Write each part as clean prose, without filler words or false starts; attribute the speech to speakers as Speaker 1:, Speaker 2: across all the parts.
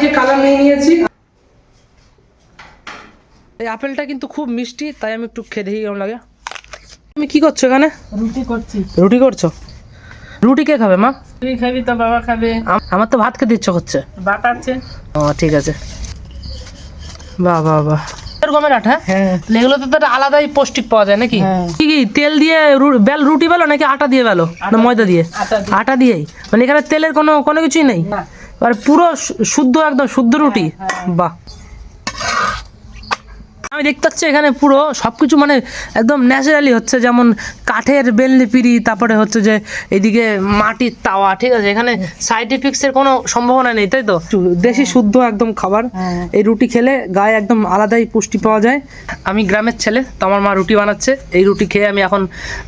Speaker 1: যে কালার নিয়ে নিয়েছি। এই আপেলটা কিন্তু খুব মিষ্টি, তাই আমি একটু খেয়ে দেখি কেমন লাগে। তুমি কি করছো এখানে?
Speaker 2: রুটি করছি।
Speaker 1: রুটি করছো? রুটি কে খাবে মা?
Speaker 2: তুই খাবি তো বাবা খাবে।
Speaker 1: আমার তো ভাত খেতে ইচ্ছা করছে।
Speaker 2: ভাত আছে।
Speaker 1: ও ঠিক আছে। বাহ বাহ বাহ, এরকমের আঠা।
Speaker 2: হ্যাঁ
Speaker 1: এগুলোতে তো একটা আলাদাই পৌষ্টিক পাওয়া যায় নাকি?
Speaker 2: হ্যাঁ।
Speaker 1: কি কি তেল দিয়ে রুটি বেলো নাকি আটা দিয়ে বেলো না ময়দা দিয়ে? আটা দিয়েই, মানে এখানে তেলের কোনো কোনো কিছুই নেই,
Speaker 2: না।
Speaker 1: আর পুরো শুদ্ধ একদম শুদ্ধ রুটি। বাহ, আমি দেখতে পাচ্ছি এখানে পুরো সবকিছু মানে একদম ন্যাচারালি হচ্ছে, যেমন কাঠের বেলনি পিড়ি, তারপরে হচ্ছে যে এদিকে মাটির তাওয়া, ঠিক আছে? এখানে সাইড এফেক্টসের কোনো সম্ভাবনা নেই, তাই তো? দেশি শুদ্ধ একদম খাবার। এই রুটি খেলে গায়ে একদম আলাদাই পুষ্টি পাওয়া যায়। আমি গ্রামের ছেলে, তো আমার মা রুটি বানাচ্ছে, এই রুটি খেয়ে আমি এখন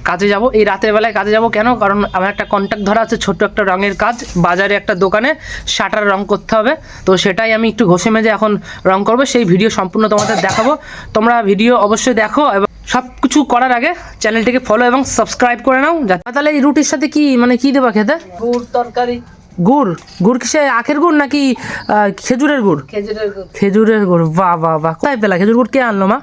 Speaker 1: কাজে যাব। এই রাতের বেলায় কাজে যাব কেন? কারণ আমার একটা কন্ট্যাক্ট ধরা আছে, ছোট্ট একটা রঙের কাজ, বাজারে একটা দোকানে শাটার রং করতে হবে। তো সেটাই আমি একটু ঘষে মেজে এখন রং করবো, সেই ভিডিও সম্পূর্ণ তোমাদের দেখাবো। তোমরা ভিডিও অবশ্যই দেখো এবং সব কিছু করার আগে চ্যানেলটিকে ফলো এবং সাবস্ক্রাইব করে নাও। তাহলে এই রুটির সাথে কি মানে কি দেবা খেতে?
Speaker 2: গুড় তরকারি।
Speaker 1: গুড়? গুড় কিসে, আখের গুড় নাকি খেজুরের গুড়?
Speaker 2: খেজুরের গুড়।
Speaker 1: খেজুরের গুড়, বাহ বাহ বাহ। কোথায় পেলা খেজুর গুড়? কে আনলো মা?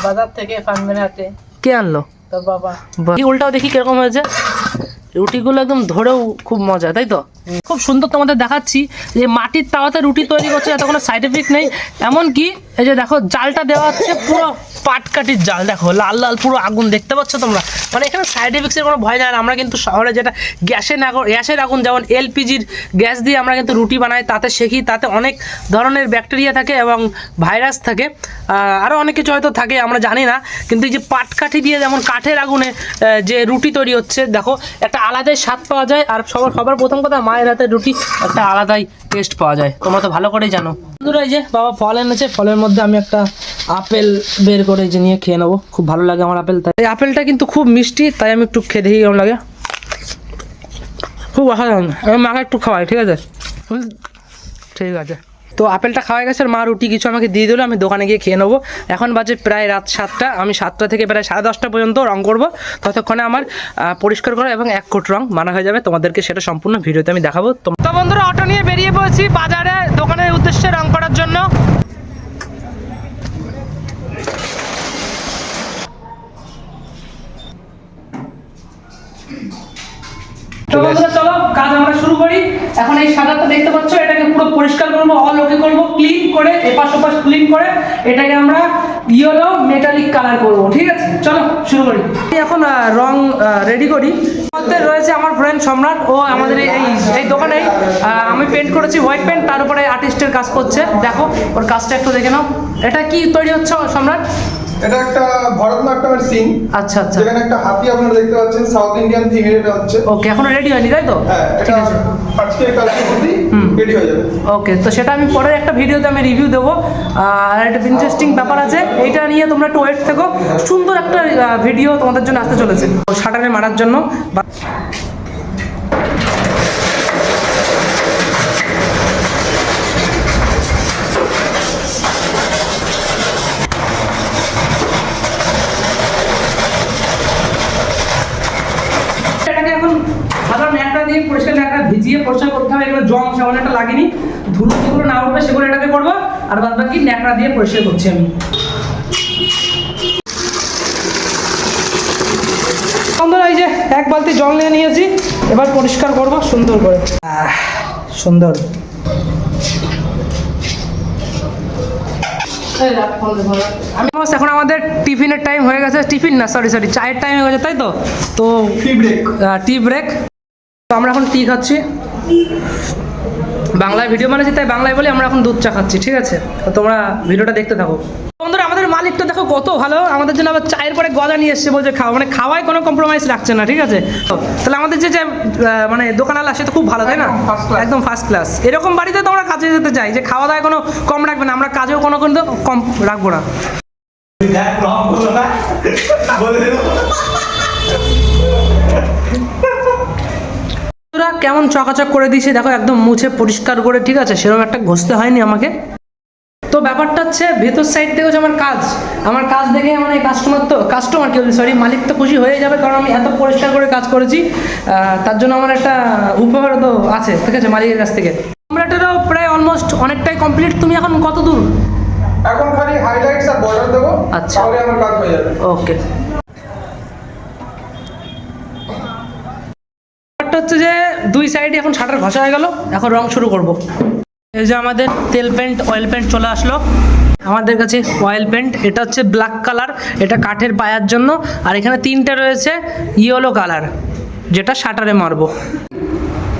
Speaker 2: বাজার থেকে পানবেনাতে।
Speaker 1: কে আনলো?
Speaker 2: তো বাবা।
Speaker 1: কি উল্টাও দেখি কিরকম হয়েছে। রুটিগুলো একদম ধরেও খুব মজা, তাই তো? খুব সুন্দর তোমাদের দেখাচ্ছি যে মাটির তাওয়াতে রুটি তৈরি করছে, এত কোনো সাইড এফেক্ট নেই। এমনকি এই যে দেখো জালটা দেওয়া হচ্ছে পুরো পাটকাঠির জাল, দেখো লাল লাল পুরো আগুন দেখতে পাচ্ছ তোমরা। মানে এখানে সাইড এফেক্টসের কোনো ভয় যায় না। আমরা কিন্তু শহরে যেটা গ্যাসের আগুন, যেমন এলপিজির গ্যাস দিয়ে আমরা কিন্তু রুটি বানাই, তাতে সেকি, তাতে অনেক ধরনের ব্যাকটেরিয়া থাকে এবং ভাইরাস থাকে, আরও অনেক কিছু হয়তো থাকে, আমরা জানি না। কিন্তু এই যে পাটকাঠি দিয়ে যেমন কাঠের আগুনে যে রুটি তৈরি হচ্ছে, দেখো একটা আলাদাই স্বাদ পাওয়া যায়। আর সবার প্রথম কথা, মায়ের হাতে রুটি একটা আলাদাই টেস্ট পাওয়া যায়, তোমরা তো ভালো করেই জানো। বন্ধুরা এই যে বাবা ফল এনেছে, ফলের মধ্যে আমি একটা আপেল বের করে যে নিয়ে খেয়ে নেবো, খুব ভালো লাগে আমার আপেল। তাই এই আপেলটা কিন্তু খুব মিষ্টি, তাই আমি একটু খেয়ে দেখি কেমন লাগে। খুব অসাধারণ। আমি মাকে একটু খাওয়াই, ঠিক আছে? ঠিক আছে। তো আপেলটা খাওয়া গেছে, আর মা রুটি কিছু আমাকে দিয়ে দিল, আমি দোকানে গিয়ে খেয়ে নেবো। এখন বাজে প্রায় রাত 7টা, আমি 7টা থেকে প্রায় 10:30 পর্যন্ত রং করবো। ততক্ষণে আমার পরিষ্কার করা এবং 1 কোট রং মানা হয়ে যাবে। তোমাদেরকে সেটা সম্পূর্ণ ভিডিওতে আমি দেখাবো। তো বন্ধুরা অটো নিয়ে বেরিয়ে পড়েছি বাজারে দোকানের উদ্দেশ্যে রং করার জন্য। চলো কাজ আমরা শুরু করি। এখন এই সাদাটা দেখতে পাচ্ছ, এটাকে পুরো পরিষ্কার করবো, অল ওকে করবো, ক্লিন করে এপাশ ওপাশ ক্লিন করে এটাকে আমরা ইয়েলো মেটালিক কালার করবো, ঠিক আছে? চলো শুরু করি। এখন রং রেডি করি। মধ্যে রয়েছে আমার ফ্রেন্ড সম্রাট, ও আমাদের এই দোকানে আমি পেন্ট করেছি হোয়াইট পেন্ট, তার উপরে আর্টিস্টের কাজ করছে। দেখো ওর কাজটা একটু দেখে নাও। এটা কি তৈরি হচ্ছে সম্রাট?
Speaker 3: এটা একটা ভরতনাট্যমের সিন।
Speaker 1: আচ্ছা আচ্ছা।
Speaker 3: যেখানে একটা হাতি আপনারা দেখতে পাচ্ছেন, সাউথ ইন্ডিয়ান থিমের এটা হচ্ছে।
Speaker 1: ওকে, এখনো রেডি হয়নি তাই তো?
Speaker 3: হ্যাঁ,
Speaker 1: ঠিক আছে।
Speaker 3: আজকে কালকে মধ্যেই রেডি হয়ে যাবে।
Speaker 1: ওকে, তো সেটা আমি পরের একটা ভিডিওতে আমি রিভিউ দেবো। আর একটা ইন্টারেস্টিং ব্যাপার আছে, এইটা নিয়ে তোমরা একটু ওয়েট থেকো, সুন্দর একটা ভিডিও তোমাদের জন্য আসতে চলেছে শাটারে মারার জন্য। এখন সাধারণ ন্যাকড়া দিয়ে পরিষ্কার ন্যাকড়া ভিজিয়ে পরিষ্কার করতে হবে। এগুলো জং সেমন একটা লাগেনি, ধুলো যেগুলো না উঠবে সেগুলো এটাতে করবো, আর বাদ বাকি ন্যাকড়া দিয়ে পরিষ্কার করছি আমি। বন্ধুরা এই যে 1 বালতি জল নিয়ে নিয়েছি, এবার পরিষ্কার করবো সুন্দর করে। সুন্দর। এখন আমাদের টিফিনের টাইম হয়ে গেছে, টিফিন না সরি চায়ের টাইম হয়ে গেছে, তাই তো? তো টি ব্রেক। তো আমরা এখন টি খাচ্ছি, বাংলায় ভিডিও বানাচ্ছি তাই বাংলায় বলি, আমরা এখন দুধ চা খাচ্ছি, ঠিক আছে? তো তোমরা ভিডিওটা দেখতে থাকো। বন্ধুরা আমাদের মালিকটা দেখো কত ভালো, আমাদের জন্য আবার চায়ের পরে গজা নিয়ে এসছে, বলছে খাওয়া, মানে খাওয়ায় কোনো কম্প্রোমাইজ রাখছে না, ঠিক আছে? তাহলে আমাদের যে মানে দোকানওয়ালা সে তো খুব ভালো, তাই না? একদম ফার্স্ট ক্লাস। এরকম বাড়িতে তো আমরা কাজে যেতে চাই, যে খাওয়া দাওয়ায় কোনো কম রাখবে না, আমরা কাজেও কোনো কিন্তু কম রাখবো না। কেমন চকাচক করে দিয়েছে দেখো, একদম মুছে পরিষ্কার করে, ঠিক আছে? সেরকম একটা ঘষতে হয়নি আমাকে। তো ব্যাপারটা হচ্ছে ভেতর সাইড থেকে হচ্ছে আমার কাজ দেখে মানে কাস্টমার কি সরি মালিক তো খুশি হয়ে যাবে, কারণ আমি এত পরিষ্কার করে কাজ করেছি। তার জন্য আমার একটা উপহার তো আছে, ঠিক আছে, মালিকের কাছ থেকে। কমপ্লিটেরও প্রায় অলমোস্ট অনেকটাই কমপ্লিট। তুমি এখন কত দূর?
Speaker 3: এখন খালি হাইলাইটস আর বর্ডার দেবো,
Speaker 1: আচ্ছা।
Speaker 3: তাহলে আমার কাজ হয়ে যাবে।
Speaker 1: ওকে, হচ্ছে যে দুই সাইডে এখন শাটার ঘষা হয়ে গেল, এখন রং শুরু করব। এই যে আমাদের তেল পেন্ট অয়েল পেন্ট চলে আসলো আমাদের কাছে। অয়েল পেন্ট এটা হচ্ছে ব্ল্যাক কালার, এটা কাঠের পায়ার জন্য। আর এখানে তিনটে রয়েছে ইয়েলো কালার, যেটা শাটারে মারবো।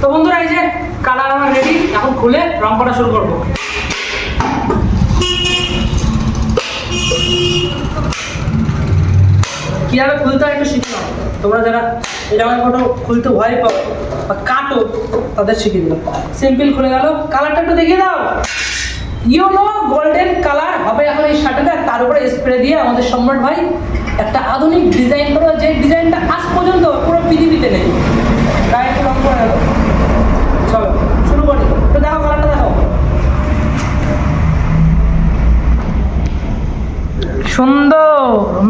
Speaker 1: তো বন্ধুরা এই যে কালার আমার রেডি, এখন খুলে রং করা শুরু করব। কীভাবে খুলতে হয় একটু শিখলাম, তোমরা যারা এরকম ফটো খুলতে ভয় পাও বা কাটো তাদের শিখিয়ে দিলাম। সিম্পল খুলে গেল। কালারটা একটু দেখিয়ে দাও। ইয়েলো গোল্ডেন কালার হবে এখন এই শার্টটা। তার উপরে স্প্রে দিয়ে আমাদের সম্রাট ভাই একটা আধুনিক ডিজাইন করে, যে ডিজাইনটা আজ পর্যন্ত পুরো পৃথিবীতে নেই। গায়ে একটু রং করে গেল। চলো শুরু করি। তো দেখো কালারটা দেখো, সুন্দর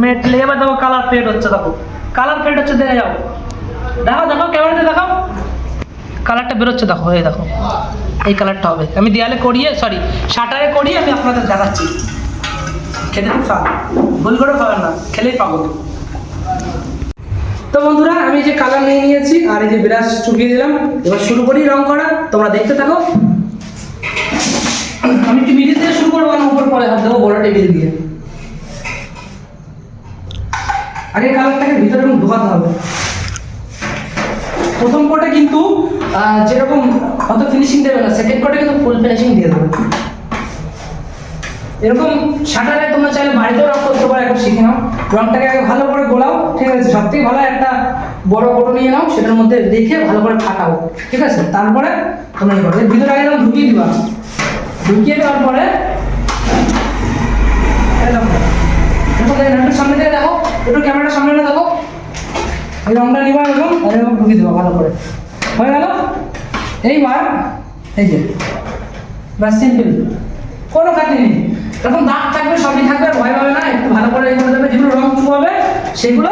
Speaker 1: মেটলে। এবার দেখো কালার ফেড হচ্ছে, দেখো কালার ফেড হচ্ছে, দেখে যাও। দেখো দেখো ক্যামেরাতে দেখাও, কালারটা বেরোচ্ছে দেখো। এই দেখো এই কালারটা হবে। আমি দেয়ালে করিয়ে, সরি শাটারে করিয়ে আমি আপনাদের দেখাচ্ছি। খেতে খুব স্বাদ, ভুল করে খাবেন না, খেলেই পাগল। তো বন্ধুরা আমি যে কালার নিয়ে নিয়েছি আর এই যে ব্রাশ চুকিয়ে দিলাম। এবার শুরু করি রং করা, তোমরা দেখতে থাকো। আমি একটু মিডিল দিয়ে শুরু করবো, আমি উপর পরে হাত দেবো বড় টেবিল দিয়ে। আগে কালারটাকে ভিতরে ঢোকাতে হবে। প্রথম কোটে কিন্তু যেরকম অত ফিনিশিং দেবে না, সেকেন্ড কোটে কিন্তু ফুল ফিনিশিং দিয়ে দেবে। এরকম শাটারে তোমরা চাইলে বাড়িতেও রং করতে পারো, এখন শিখে নাও। রংটাকে আগে ভালো করে গোলাও, ঠিক আছে? সব থেকে ভালো একটা বড় কোটো নিয়ে নাও, সেটার মধ্যে রেখে ভালো করে ফাটাও, ঠিক আছে? তারপরে তোমরা এই করো, এর ভিতরে আগে এরকম ঢুকিয়ে দিবা। ঢুকিয়ে দেওয়ার পরে একটু সামনে থেকে দেখো, একটু ক্যামেরাটা সামনে দেখো। এই রংটা নিবা এরকম, আর এরকম ঢুকিয়ে দেবো ভালো করে। হয়ে গেল। এইবার এই যে ব্যাস, সিম্পল, কোনো খাটনি নেই। এরকম দাগ থাকবে, সবই থাকবে, ভয় পাবে না। একটু ভালো করে এই করে দেবে, যেগুলো রং চুয়াবে সেগুলো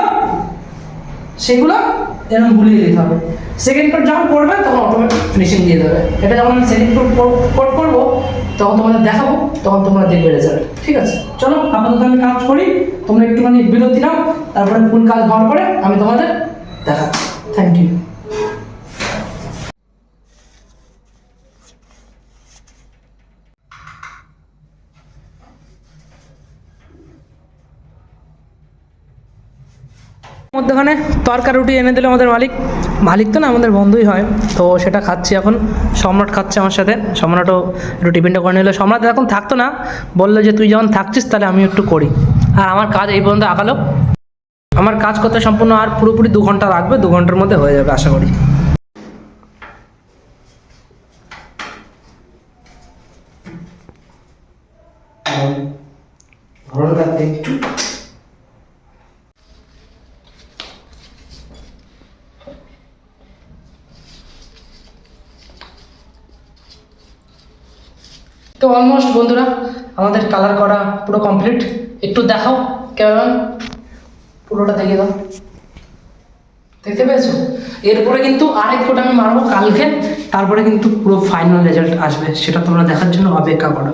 Speaker 1: এরকম গুলিয়ে দিতে হবে। সেকেন্ড কোট যখন করবে তখন অটোমেটিক ফিনিশিং দিয়ে দেবে। এটা যখন আমি সেকেন্ড কোট করবো তখন তোমাদের দেখাবো, তখন তোমরা দেখবে রেজাল্ট, ঠিক আছে? চলো আপাতত আমি কাজ করি, তোমরা একটুখানি বিরতি নাও, তারপরে ফুল কাজ হওয়ার পরে আমি তোমাদের দেখাচ্ছি। Thank you. মধ্যখানে তরকা রুটি এনে দিল আমাদের মালিক তো না, আমাদের বন্ধুই হয়। তো সেটা খাচ্ছি এখন। সম্রাট খাচ্ছে আমার সাথে, সম্রাটও একটু টিফিনটা করে নিল। সম্রাট এখন থাকতো না, বললো যে তুই যখন থাকছিস তাহলে আমি একটু করি। আর আমার কাজ এই পর্যন্ত আগালো। আমার কাজ করতে সম্পূর্ণ আর পুরোপুরি 2 ঘন্টা লাগবে, 2 ঘন্টার মধ্যে হয়ে যাবে আশা করি। একটু তো অলমোস্ট বন্ধুরা আমাদের কালার করা পুরো কমপ্লিট। একটু দেখাও কেমন, পুরোটা দেখে দাও। দেখতে পেয়েছো? এরপরে কিন্তু আরেক কোট আমি মারবো কালকে, তারপরে কিন্তু পুরো ফাইনাল রেজাল্ট আসবে, সেটা তোমরা দেখার জন্য অপেক্ষা করো।